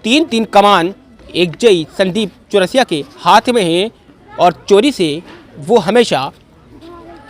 तीन कमान एक जई संदीप चौरसिया के हाथ में है और चोरी से वो हमेशा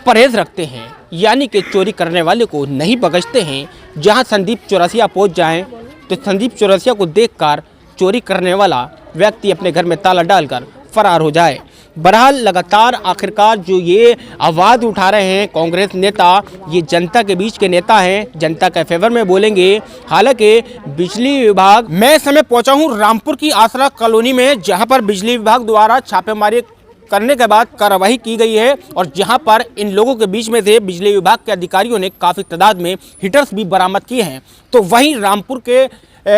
परहेज रखते हैं, यानी कि चोरी करने वाले को नहीं बख्शते हैं। जहां संदीप चौरसिया पहुंच जाएं तो संदीप चौरसिया को देखकर चोरी करने वाला व्यक्ति अपने घर में ताला डालकर फरार हो जाए। बहरहाल लगातार आखिरकार जो ये आवाज़ उठा रहे हैं कांग्रेस नेता, ये जनता के बीच के नेता हैं, जनता के फेवर में बोलेंगे। हालांकि बिजली विभाग, मैं इस समय पहुंचा हूं रामपुर की आसरा कॉलोनी में, जहां पर बिजली विभाग द्वारा छापेमारी करने के बाद कार्रवाई की गई है और जहां पर इन लोगों के बीच में से बिजली विभाग के अधिकारियों ने काफ़ी तादाद में हीटर्स भी बरामद किए हैं। तो वहीं रामपुर के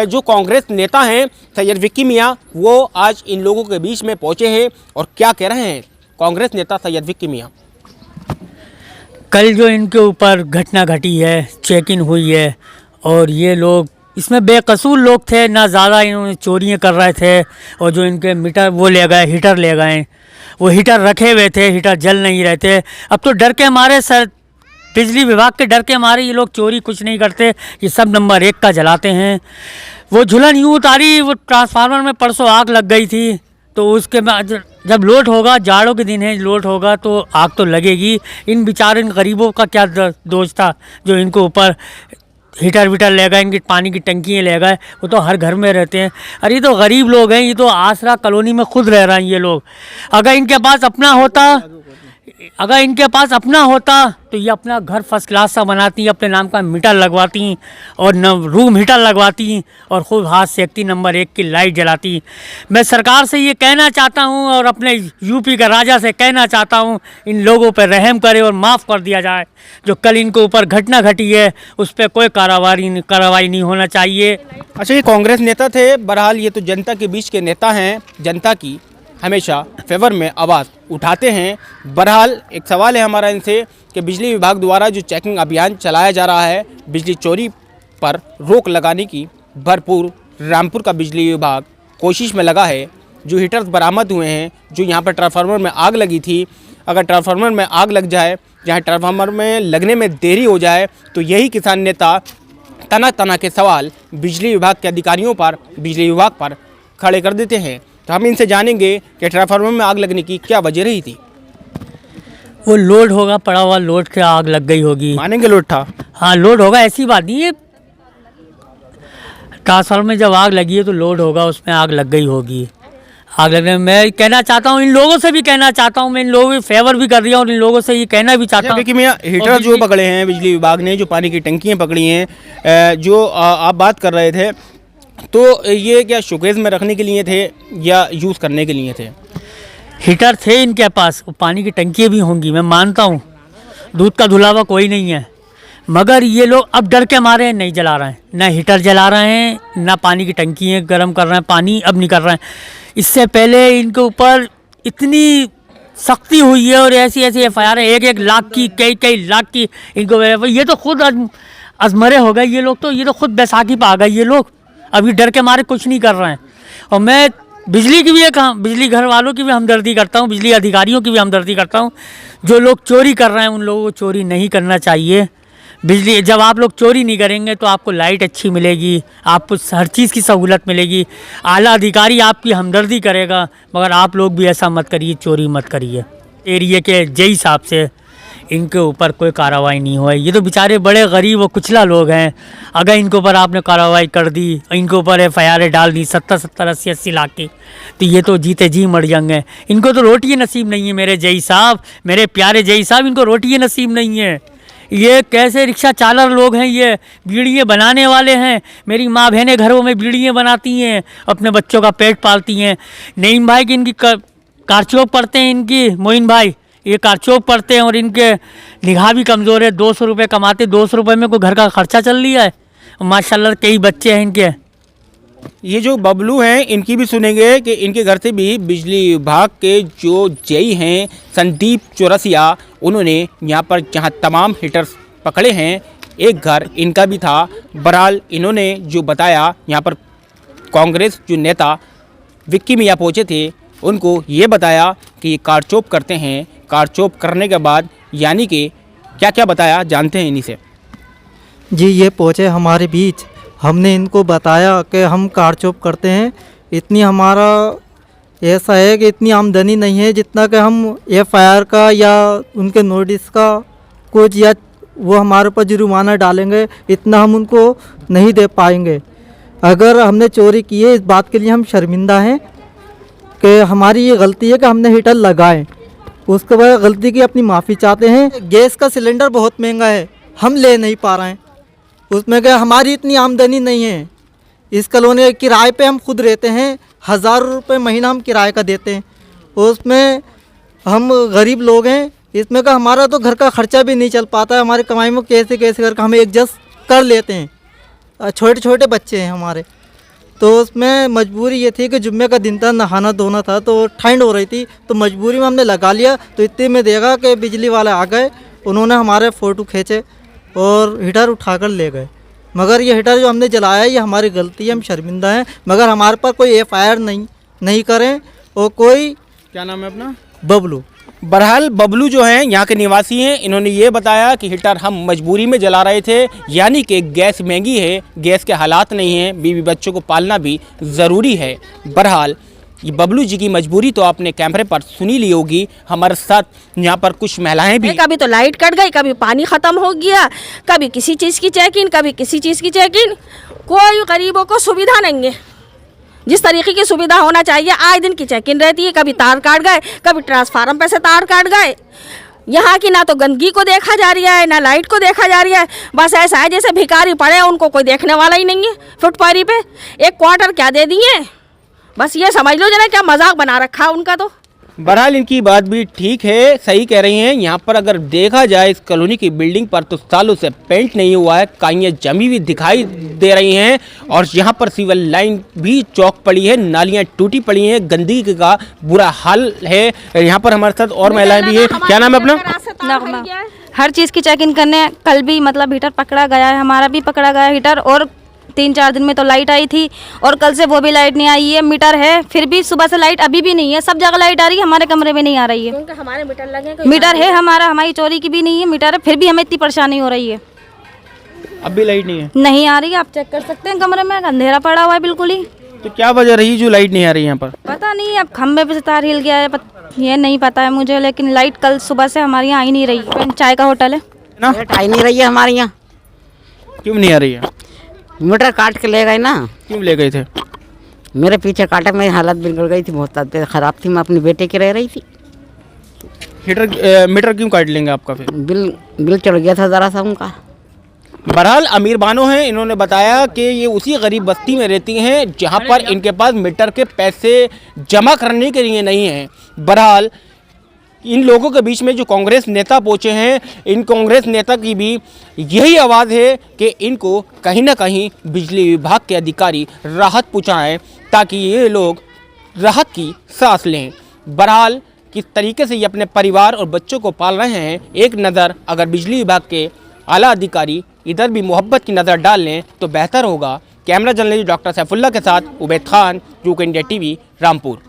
जो कांग्रेस नेता हैं सैयद विक्की मियां, वो आज इन लोगों के बीच में पहुंचे हैं और क्या कह रहे हैं कांग्रेस नेता सैयद विक्की मियां। कल जो इनके ऊपर घटना घटी है, चेकिंग हुई है और ये लोग इसमें बेकसूर लोग थे, ना ज़्यादा इन्होंने चोरियाँ कर रहे थे और जो इनके मीटर वो ले गए, हीटर ले गए, वो हीटर रखे हुए थे, हीटर जल नहीं रहे थे। अब तो डर के मारे सर, बिजली विभाग के डर के मारे ये लोग चोरी कुछ नहीं करते, ये सब नंबर 1 का जलाते हैं। वो झुलन यूँ उतारी, वो ट्रांसफार्मर में परसों आग लग गई थी, तो उसके बाद जब लोड होगा, जाड़ों के दिन है, लोड होगा तो आग तो लगेगी। इन बेचारे इन गरीबों का क्या दोष था जो इनको ऊपर हीटर वीटर ले गए, इनकी पानी की टंकियाँ ले गए। वो तो हर घर में रहते हैं। अरे ये तो गरीब लोग हैं, ये तो आसरा कॉलोनी में खुद रह रहे हैं ये लोग। अगर इनके पास अपना होता तो ये अपना घर फर्स्ट क्लास सा बनाती, अपने नाम का मीटर लगवाती और रूम हीटर लगवाती और खूब हाथ सेकती, नंबर 1 की लाइट जलाती। मैं सरकार से ये कहना चाहता हूँ और अपने यूपी का राजा से कहना चाहता हूँ, इन लोगों पर रहम करे और माफ़ कर दिया जाए। जो कल इनके ऊपर घटना घटी है उस पर कोई कार्रवाई नहीं होना चाहिए। अच्छा, ये कांग्रेस नेता थे, बहरहाल ये तो जनता के बीच के नेता हैं, जनता की हमेशा फेवर में आवाज़ उठाते हैं। बहरहाल एक सवाल है हमारा इनसे कि बिजली विभाग द्वारा जो चेकिंग अभियान चलाया जा रहा है, बिजली चोरी पर रोक लगाने की भरपूर रामपुर का बिजली विभाग कोशिश में लगा है। जो हीटर्स बरामद हुए हैं, जो यहाँ पर ट्रांसफार्मर में आग लगी थी, अगर ट्रांसफार्मर में आग लग जाए, जहाँ ट्रांसफार्मर में लगने में देरी हो जाए, तो यही किसान नेता तना के सवाल बिजली विभाग के अधिकारियों पर, बिजली विभाग पर खड़े कर देते हैं। तो हम इनसे जानेंगे कि ट्रांसफार्मर में आग लगने की क्या वजह रही थी। वो लोड होगा, पड़ा हुआ लोड के आग लग गई होगी। मानेंगे लोड था? हाँ, लोड होगा, ऐसी बात नहीं है। ट्रांसफार्मर में जब आग लगी है तो लोड होगा, उसमें आग लग गई होगी। आग लगने में मैं कहना चाहता हूँ, इन लोगों से भी कहना चाहता हूँ, मैं इन लोगों की फेवर भी कर रही हूँ और इन लोगों से ये कहना भी चाहता हूँ कि मैं हीटर जो पकड़े हैं बिजली विभाग ने, जो पानी की टंकियाँ पकड़ी हैं, जो आप बात कर रहे थे, तो ये क्या शोकेस में रखने के लिए थे या यूज़ करने के लिए थे? हीटर थे इनके पास, पानी की टंकियाँ भी होंगी, मैं मानता हूँ, दूध का धुलावा कोई नहीं है, मगर ये लोग अब डर के मारे नहीं जला रहे हैं, ना हीटर जला रहे हैं, ना पानी की टंकियाँ गर्म कर रहे हैं, पानी अब नहीं कर रहे हैं। इससे पहले इनके ऊपर इतनी सख्ती हुई है और ऐसी FIR है, 1-1 लाख की, कई लाख की इनको। ये तो खुद अजमरे हो गए ये लोग, तो ये तो खुद बैसाखी पे आ गए ये लोग, अभी डर के मारे कुछ नहीं कर रहे हैं। और मैं बिजली घर वालों की भी हमदर्दी करता हूँ, बिजली अधिकारियों की भी हमदर्दी करता हूँ। जो लोग चोरी कर रहे हैं उन लोगों को चोरी नहीं करना चाहिए। बिजली जब आप लोग चोरी नहीं करेंगे तो आपको लाइट अच्छी मिलेगी, आपको हर चीज़ की सहूलत मिलेगी, आला अधिकारी आपकी हमदर्दी करेगा। मगर आप लोग भी ऐसा मत करिए, चोरी मत करिए। एरिया के जय साहब से इनके ऊपर कोई कार्रवाई नहीं हुई। ये तो बेचारे बड़े गरीब और कुचला लोग हैं। अगर इनके ऊपर आपने कार्रवाई कर दी, इनके ऊपर FIR डाल दी 70-70, 80-80 लाख की, तो ये तो जीते जी मर जाएंगे। इनको तो रोटी नसीब नहीं है मेरे जय साहब, मेरे प्यारे जय साहब, इनको रोटी नसीब नहीं है। ये कैसे रिक्शा चालक लोग हैं, ये बीड़ियाँ बनाने वाले हैं। मेरी माँ बहनें घरों में बीड़ियाँ बनाती हैं, अपने बच्चों का पेट पालती हैं। नईम भाई की इनकी कारचौक पढ़ते हैं, इनकी मोइन भाई ये कारचौक पढ़ते हैं और इनके निगाह भी कमज़ोर है। 200 रुपये कमाते, 200 रुपये में कोई घर का खर्चा चल लिया है। माशाल्लाह कई बच्चे हैं इनके। ये जो बबलू हैं इनकी भी सुनेंगे कि इनके घर से भी बिजली विभाग के जो जेई हैं संदीप चौरसिया, उन्होंने यहाँ पर जहाँ तमाम हीटर्स पकड़े हैं, एक घर इनका भी था। बहरहाल इन्होंने जो बताया, यहाँ पर कांग्रेस जो नेता विक्की मियां पहुँचे थे, उनको ये बताया कि ये कारचौप करते हैं। कारचौप करने के बाद यानी कि क्या क्या बताया, जानते हैं इन्हीं से। जी, ये पहुँचे हमारे बीच हमने इनको बताया कि हम कार चौप करते हैं, इतनी हमारा ऐसा है कि इतनी आमदनी नहीं है जितना कि हम FIR का या उनके नोटिस का कुछ या वो हमारे ऊपर जुर्माना डालेंगे, इतना हम उनको नहीं दे पाएंगे। अगर हमने चोरी की है इस बात के लिए हम शर्मिंदा हैं कि हमारी ये गलती है कि हमने हीटर लगाएं। उसके बाद गलती की अपनी माफ़ी चाहते हैं। गैस का सिलेंडर बहुत महंगा है, हम ले नहीं पा रहे हैं। उसमें क्या हमारी इतनी आमदनी नहीं है। इस कॉलोनी किराए पे हम खुद रहते हैं, 1000 रुपये महीना हम किराए का देते हैं। उसमें हम गरीब लोग हैं, इसमें का हमारा तो घर का खर्चा भी नहीं चल पाता है। हमारी कमाई में कैसे कैसे करके हम एडजस्ट कर लेते हैं। छोटे छोटे बच्चे हैं हमारे, तो उसमें मजबूरी ये थी कि जुम्मे का दिन था, नहाना धोना था, तो ठंड हो रही थी, तो मजबूरी में हमने लगा लिया। तो इतने में देखा कि बिजली वाले आ गए, उन्होंने हमारे फ़ोटो खींचे और हीटर उठाकर ले गए। मगर ये हीटर जो हमने जलाया ये हमारी गलती है, हम शर्मिंदा हैं। मगर हमारे पर कोई FIR नहीं करें। और कोई, क्या नाम है अपना? बबलू। बहरहाल बबलू जो हैं यहाँ के निवासी हैं, इन्होंने ये बताया कि हीटर हम मजबूरी में जला रहे थे, यानी कि गैस महंगी है, गैस के हालात नहीं हैं, बीवी बच्चों को पालना भी ज़रूरी है। बहरहाल ये बबलू जी की मजबूरी तो आपने कैमरे पर सुनी ली होगी। हमारे साथ यहाँ पर कुछ महिलाएं भी। कभी तो लाइट कट गई, कभी पानी ख़त्म हो गया, कभी किसी चीज़ की चेकिंग, कभी किसी चीज़ की चेकिंग। कोई गरीबों को सुविधा नहीं है, जिस तरीके की सुविधा होना चाहिए आए दिन की चेकिंग रहती है। कभी तार काट गए, कभी ट्रांसफार्मर पे से तार काट गए। यहाँ की ना तो गंदगी को देखा जा रही है, ना लाइट को देखा जा रही है। बस ऐसा है जैसे भिखारी पड़े हैं, उनको कोई देखने वाला ही नहीं है। फुटपारी पे एक क्वार्टर क्या दे दिए, बस ये समझ लो जना क्या मजाक बना रखा है उनका। तो बहरहाल इनकी बात भी ठीक है, सही कह रही हैं। यहाँ पर अगर देखा जाए इस कॉलोनी की बिल्डिंग पर तो सालों से पेंट नहीं हुआ है, काइयाँ जमी हुई दिखाई दे रही हैं और यहाँ पर सिविल लाइन भी चौक पड़ी है, नालियाँ टूटी पड़ी हैं, गंदगी का बुरा हाल है। यहाँ पर हमारे साथ और महिलाएं भी है। क्या नाम है अपना? नगमा। हर चीज़ की चेकिंग करने कल भी मतलब हीटर पकड़ा गया है, हमारा भी पकड़ा गया हीटर। और 3-4 दिन में तो लाइट आई थी और कल से वो भी लाइट नहीं आई है। मीटर है फिर भी सुबह से लाइट अभी भी नहीं है। सब जगह लाइट आ रही है, हमारे कमरे में नहीं आ रही है। क्योंकि हमारे मीटर लगे, मीटर है हमारा, हमारी चोरी की भी नहीं है मीटर है, फिर भी हमें इतनी परेशानी हो रही है। अब भी लाइट नहीं है? नहीं आ रही है, आप चेक कर सकते हैं, कमरे में अंधेरा पड़ा हुआ है बिल्कुल ही। तो क्या वजह रही जो लाइट नहीं आ रही यहाँ पर? पता नहीं, अब खम्भे पे से तार हिल गया है, ये नहीं पता है मुझे, लेकिन लाइट कल सुबह से हमारे यहाँ आई नहीं रही है। चाय का होटल है ना, आई नहीं रही है हमारे यहाँ। क्यों नहीं आ रही है? मीटर काट के ले गए ना। क्यों ले गए थे? मेरे पीछे काटे, मेरी हालत बिगड़ गई थी, बहुत तबीयत खराब थी, मैं अपने बेटे की रह रही थी। मीटर क्यों काट लेंगे आपका फिर? बिल चढ़ गया था ज़रा सा उनका। बहरहाल अमीर बानो हैं, इन्होंने बताया कि ये उसी गरीब बस्ती में रहती हैं जहाँ पर इनके पास मीटर के पैसे जमा करने के लिए नहीं हैं। बहरहाल इन लोगों के बीच में जो कांग्रेस नेता पहुँचे हैं, इन कांग्रेस नेता की भी यही आवाज़ है कि इनको कहीं ना कहीं बिजली विभाग के अधिकारी राहत पहुँचाएँ ताकि ये लोग राहत की सांस लें। बहरहाल किस तरीके से ये अपने परिवार और बच्चों को पाल रहे हैं, एक नज़र अगर बिजली विभाग के आला अधिकारी इधर भी मोहब्बत की नज़र डाल लें तो बेहतर होगा। कैमरा जर्नलिस्ट डॉक्टर सैफुल्ला के साथ Ubaid Khan, UK India TV, Rampur.